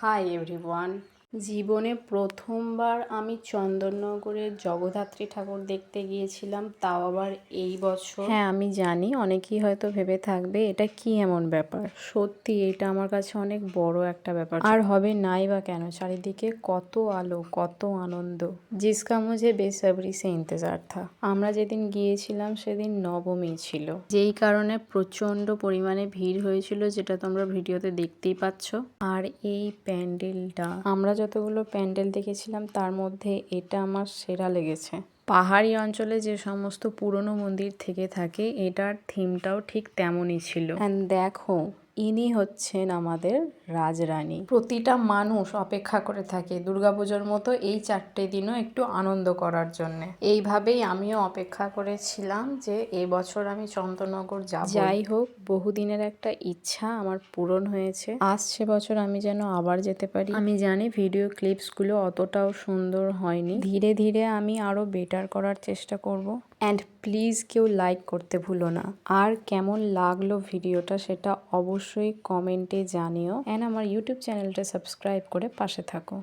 Hi everyone. জীবনে প্রথমবার আমি চন্দননগরের জগদ্ধাত্রী ঠাকুর দেখতে গিয়েছিলাম, তাও আবার এই বছর। হ্যাঁ, আমি জানি অনেকেই হয়তো ভেবে থাকবে এটা কি এমন ব্যাপার। সত্যি এটা আমার কাছে অনেক বড় একটা ব্যাপার। আর হবে নাই বা কেন, চারিদিকে কত আলো, কত আনন্দ। জিসকা মুঝে বেসব্রি সে ইন্তজার থা। আমরা যেদিন গিয়েছিলাম সেদিন নবমী ছিল, যেই কারণে প্রচন্ড পরিমাণে ভিড় হয়েছিল, যেটা তোমরা ভিডিওতে দেখতেই পাচ্ছ। আর এই প্যান্ডেলটা, আমরা যতগুলো প্যান্ডেল দেখেছিলাম তার মধ্যে এটা আমার সেরা লেগেছে। পাহাড়ি অঞ্চলে যে সমস্ত পুরনো মন্দির থেকে থাকে, এটার থিমটাও ঠিক তেমনই ছিল। অ্যান্ড দেখো, ইনি হচ্ছেন আমাদের রাজরানী। প্রতিটা মানুষ অপেক্ষা করে থাকে দুর্গাপুজোর মতো এই 4টে দিনও একটু আনন্দ করার জন্যে। এইভাবেই আমিও অপেক্ষা করেছিলাম যে এবছর আমি চন্দননগর যাব। যাই হোক, বহুদিনের একটা ইচ্ছা আমার পূরণ হয়েছে। আসছে বছর আমি যেন আবার যেতে পারি। আমি জানি ভিডিও ক্লিপসগুলো অতটাও সুন্দর হয়নি, ধীরে ধীরে আমি আরো বেটার করার চেষ্টা করব। অ্যান্ড প্লিজ কেউ লাইক করতে ভুলো না। আর কেমন লাগলো ভিডিওটা সেটা অবশ্যই কমেন্টে জানিও। অ্যান্ড আমার ইউটিউব চ্যানেলটা সাবস্ক্রাইব করে পাশে থাকো।